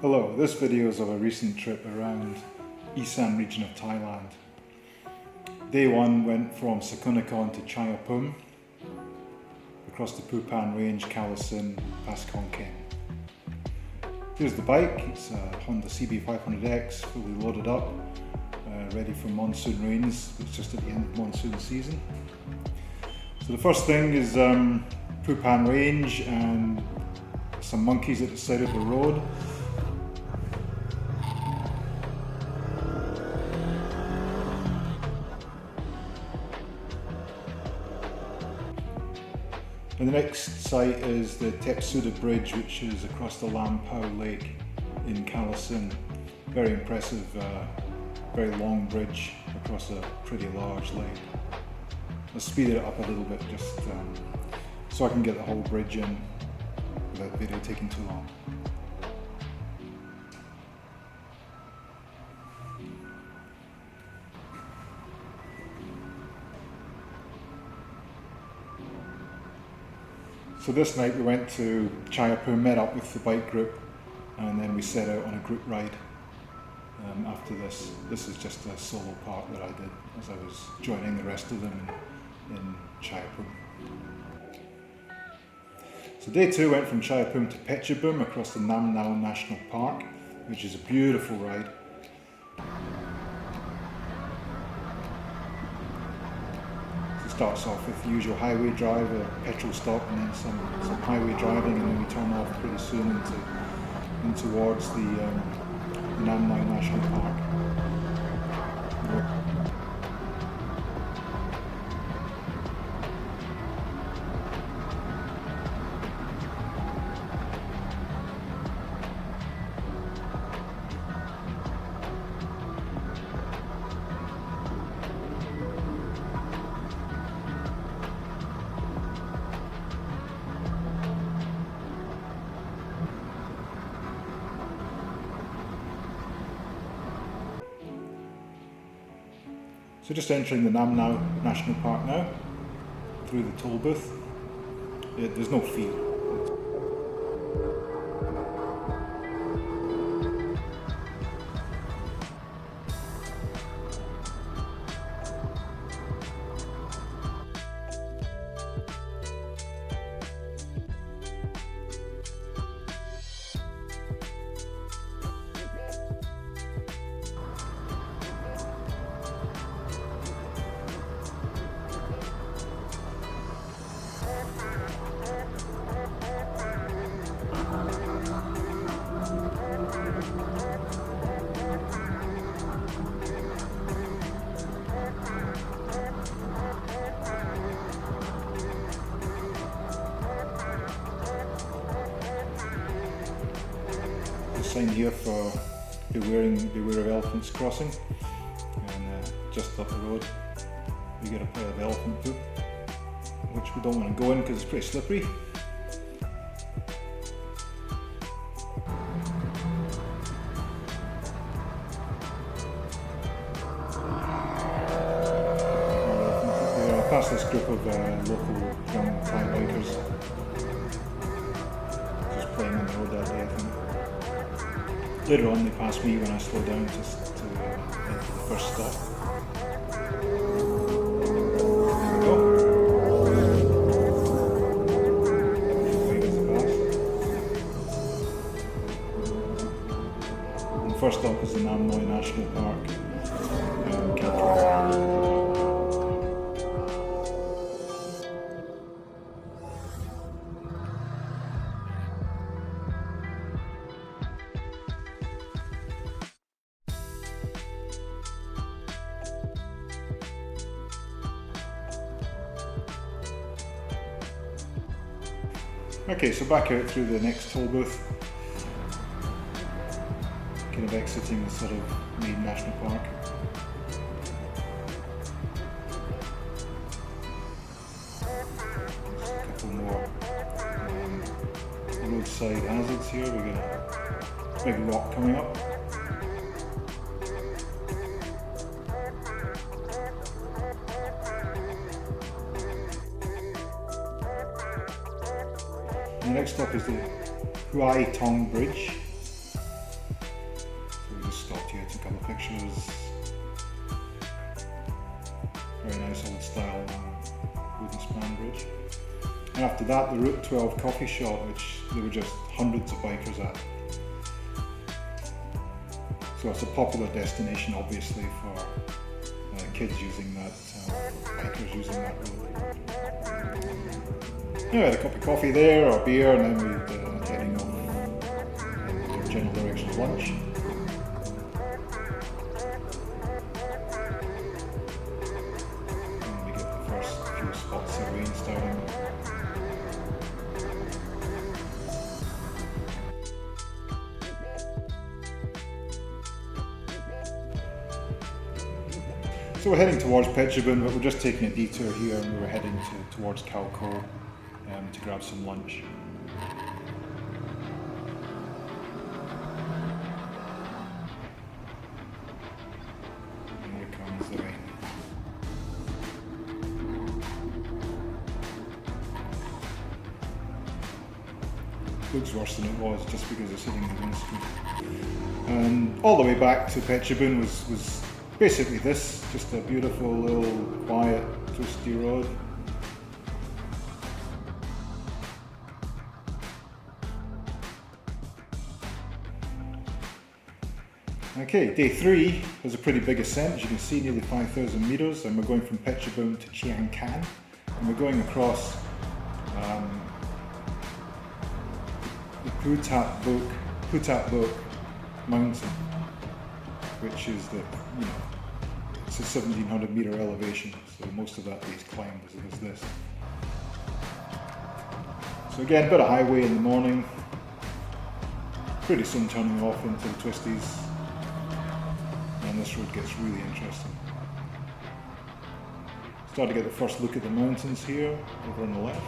Hello, this video is of a recent trip around Isaan Region of Thailand. Day one went from Sakon Nakhon to Chaiyaphum, across the Phu Phan range, Kalasin, past Khon Kaen. Here's the bike, it's a Honda CB500X, fully loaded up, ready for monsoon rains. It's just at the end of monsoon season. So the first thing is Phu Phan range and some monkeys at the side of the road. And the next site is the Thepsuda Bridge, which is across the Lam Pao lake in Kalasin. Very impressive, very long bridge across a pretty large lake. I'll speed it up a little bit just so I can get the whole bridge in without the video taking too long. So this night we went to Chaiyaphum, met up with the bike group, and then we set out on a group ride after this. This is just a solo part that I did as I was joining the rest of them in Chaiyaphum. So day two went from Chaiyaphum to Phetchabun across the Nam Nao National Park, which is a beautiful ride. Starts off with the usual highway drive, a petrol stop, and then some highway driving, and then we turn off pretty soon in towards the Nam Nao National Park. So just entering the Nam Nao National Park now, through the toll booth. There's no fee. Sign here for beware of elephants crossing, and just up the road we get a pair of elephant poop, which we don't want to go in because it's pretty slippery. I'll pass this group of local young Thai bikers just playing on the road that day, I think. Later on they passed me when I slowed down just to head to the first stop. There we go. And the first stop is the Nam Nao National Park. Okay, so back out through the next toll booth, kind of exiting the sort of main national park. Just a couple more roadside hazards here. We got a big rock coming up. And the next stop is the Huai Tong Bridge. pictures. Very nice old style wooden span bridge. And after that, the Route 12 coffee shop, which there were just hundreds of bikers at. So it's a popular destination, obviously, for kids using that, bikers using that road. Yeah, we had a cup of coffee there, or beer, and then we'd heading off in the general direction of lunch. And we get the first few spots of rain starting. So we're heading towards Phetchabun, but we're just taking a detour here, and we were heading towards Khao Ko to grab some lunch. And here comes the rain. Looks worse than it was just because it's hitting the windscreen. And all the way back to Phetchabun was basically this, just a beautiful little quiet twisty road. Okay, day 3 was a pretty big ascent, as you can see, nearly 5,000 meters, and we're going from Phetchabun to Chiang Khan, and we're going across the Phu Thap Boek mountain, which is it's a 1,700 meter elevation, so most of that is climbed as it is this. So again, a bit of highway in the morning, pretty soon turning off into the twisties, and this road gets really interesting. Start to get the first look at the mountains here, over on the left.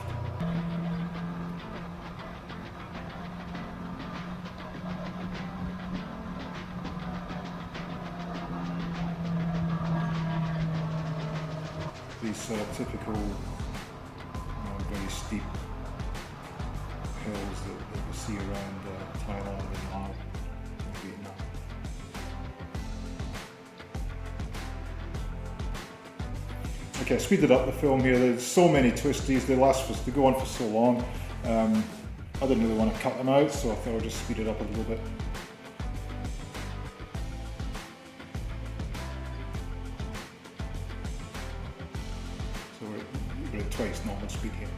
These typical very steep hills that we see around Thailand and Laos and Vietnam. Okay, I speeded up the film here. There's so many twisties, they go on for so long. I didn't really want to cut them out, so I thought I'd just speed it up a little bit. So we're at twice normal speed here.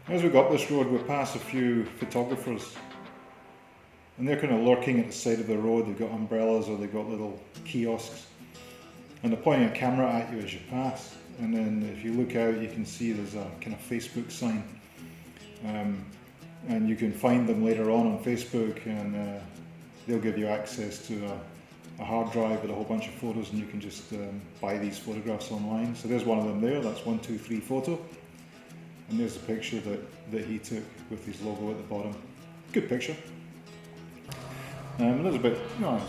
As we go up this road, we pass a few photographers, and they're kind of lurking at the side of the road. They've got umbrellas or they've got little kiosks, and they're pointing a camera at you as you pass. And then if you look out, you can see there's a kind of Facebook sign, and you can find them later on Facebook, and they'll give you access to a hard drive with a whole bunch of photos, and you can just buy these photographs online. So there's one of them there. That's 123 photo. And there's a picture that he took with his logo at the bottom. Good picture. There's there's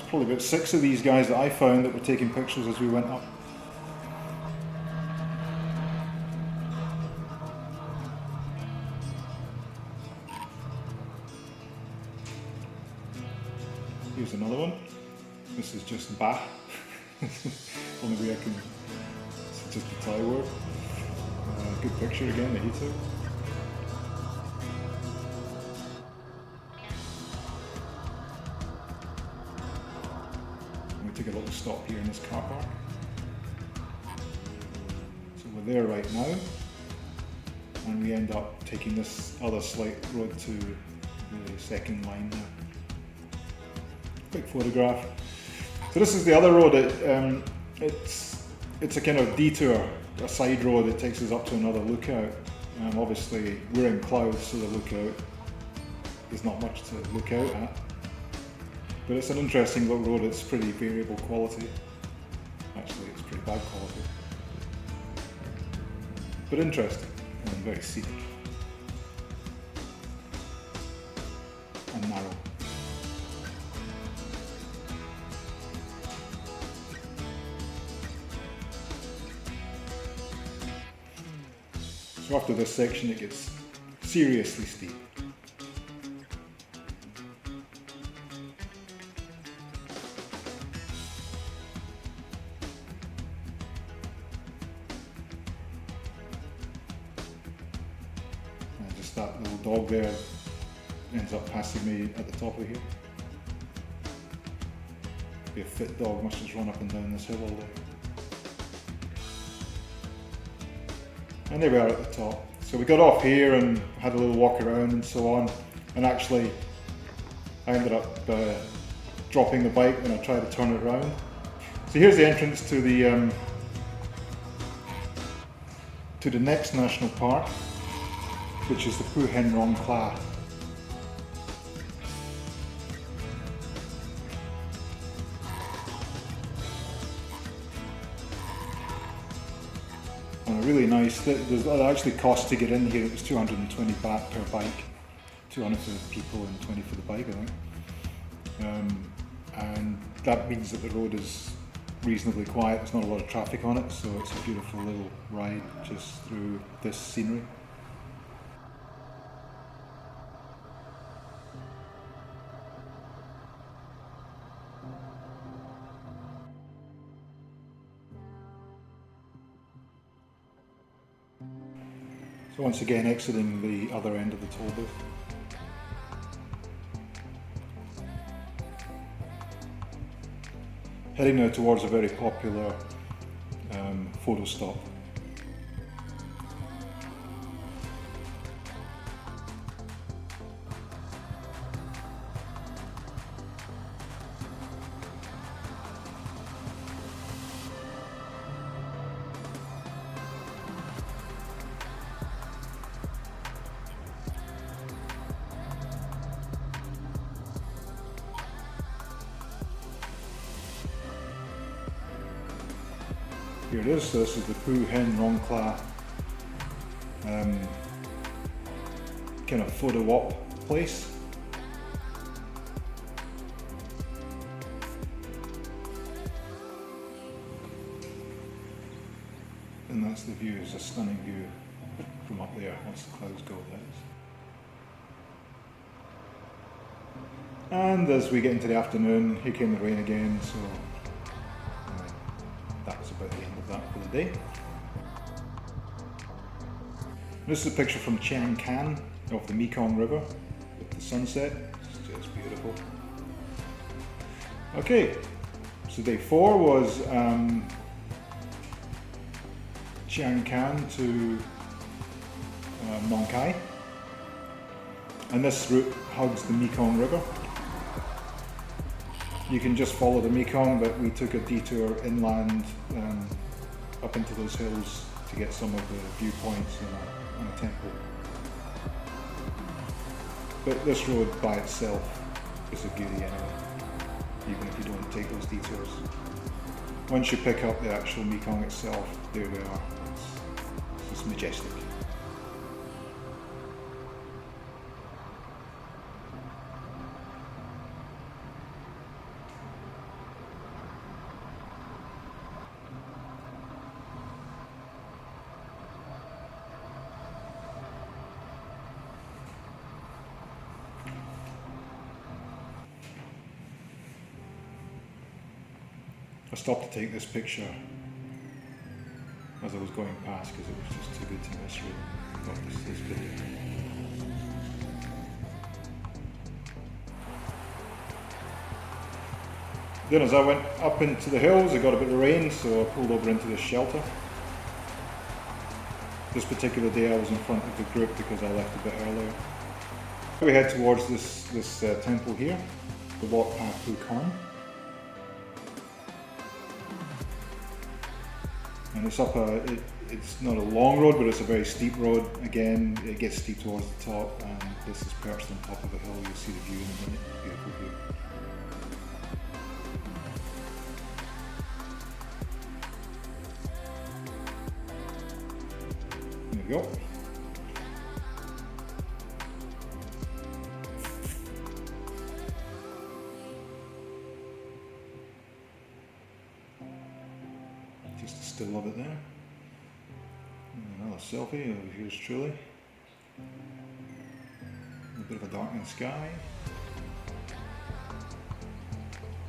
probably about 6 of these guys that I found that were taking pictures as we went up. Here's another one. This is just Ba. Only way I can, it's just a Thai word. Good picture again that he took. We take a little stop here in this car park. So we're there right now, and we end up taking this other slight road to the second line there. Quick photograph. So this is the other road. It's a kind of detour, a side road that takes us up to another lookout. Obviously we're in clouds, so the lookout, there's not much to look out at. But it's an interesting little road. It's pretty variable quality. Actually, it's pretty bad quality. But interesting and very scenic. And narrow. So after this section it gets seriously steep. And just that little dog there ends up passing me at the top of here. Be a fit dog, must just run up and down this hill all day. And there we are at the top. So we got off here and had a little walk around and so on, and actually I ended up dropping the bike when I tried to turn it around. So here's the entrance to the next national park, which is the Phu Hen Nong Khai. And a really nice, it actually cost to get in here, it was 220 baht per bike, 200 for the people and 20 for the bike, I think. And that means that the road is reasonably quiet, there's not a lot of traffic on it, so it's a beautiful little ride just through this scenery. So once again exiting the other end of the toll booth. Heading now towards a very popular photo stop. Here it is, so this is the Phu Hen Nong Khai kind of photo op place. And that's the view, it's a stunning view from up there once the clouds go, that is. And as we get into the afternoon, here came the rain again, so that's about the end of that for the day. This is a picture from Chiang Khan of the Mekong River with the sunset. It's just beautiful. Okay, so day 4 was Chiang Khan to Nong Khai, and this route hugs the Mekong River. You can just follow the Mekong, but we took a detour inland up into those hills to get some of the viewpoints and a temple. But this road by itself is a beauty anyway, even if you don't take those detours. Once you pick up the actual Mekong itself, there we are. It's just majestic. I stopped to take this picture as I was going past because it was just too good to miss really. Got this video. Then as I went up into the hills I got a bit of rain, so I pulled over into this shelter. This particular day I was in front of the group because I left a bit earlier. We head towards this temple here, the Wat Pa Phu Kon. And it's up it's not a long road, but it's a very steep road. Again, it gets steep towards the top, and this is perched on top of a hill. You'll see the view in a minute. Beautiful view. There we go. Just a still of it there. Another selfie of yours truly. A bit of a darkening sky.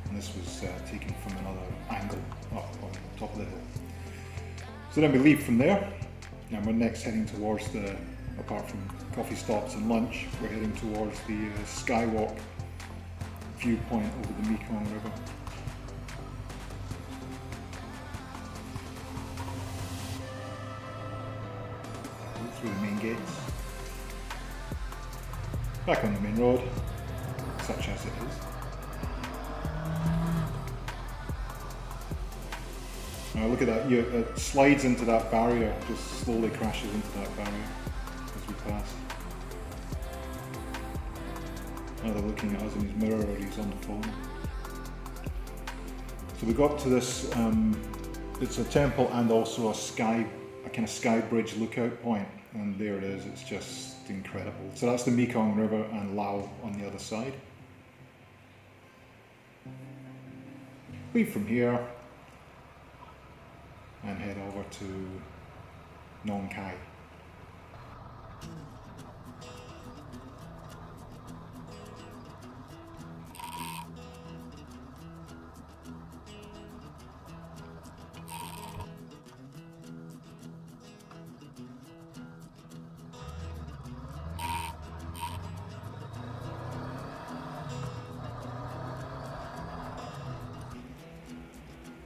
And this was taken from another angle up on the top of the hill. So then we leave from there, and we're next heading towards the, apart from coffee stops and lunch, we're heading towards the Skywalk viewpoint over the Mekong River. Through the main gates. Back on the main road, such as it is. Now look at that, it slides into that barrier, just slowly crashes into that barrier as we pass. Either looking at us in his mirror or he's on the phone. So we got to this, it's a temple and also a kind of sky bridge lookout point, and there it is, it's just incredible. So that's the Mekong River and Lao on the other side. Leave from here and head over to Nong Khai.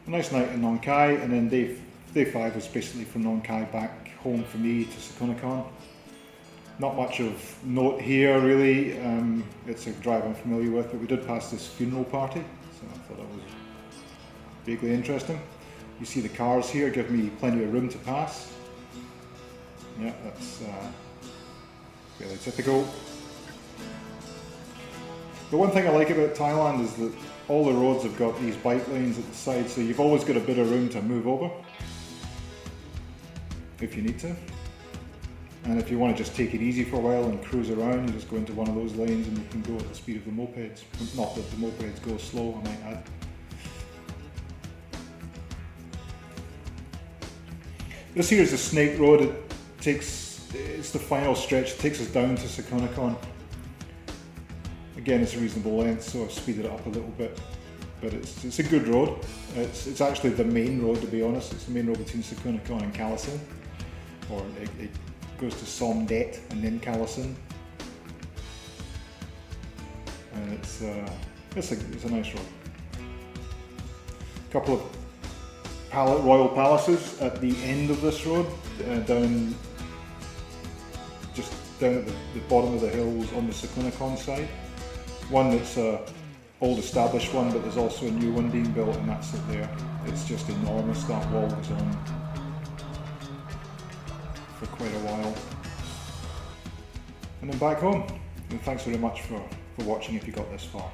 A nice night in Nong Khai, and then day 5 was basically from Nong Khai back home for me to Sakon Nakhon. Not much of note here really, it's a drive I'm familiar with, but we did pass this funeral party, so I thought that was vaguely interesting. You see the cars here give me plenty of room to pass. Yeah, that's fairly typical. The one thing I like about Thailand is that all the roads have got these bike lanes at the side, so you've always got a bit of room to move over if you need to. And if you want to just take it easy for a while and cruise around, you just go into one of those lanes and you can go at the speed of the mopeds. Not that the mopeds go slow, I might add. This here is the Snake Road. It's the final stretch, it takes us down to Sakon Nakhon. Again, it's a reasonable length, so I've speeded it up a little bit, but it's a good road. It's actually the main road, to be honest. It's the main road between Sakon Nakhon and Kalasin, or it goes to Som Det and then Kalasin, and it's a nice road. A couple of royal palaces at the end of this road, just down at the bottom of the hills on the Sakon Nakhon side. One that's an old established one, but there's also a new one being built, and that's it there. It's just enormous, that wall goes on for quite a while. And then back home. And thanks very much for watching if you got this far.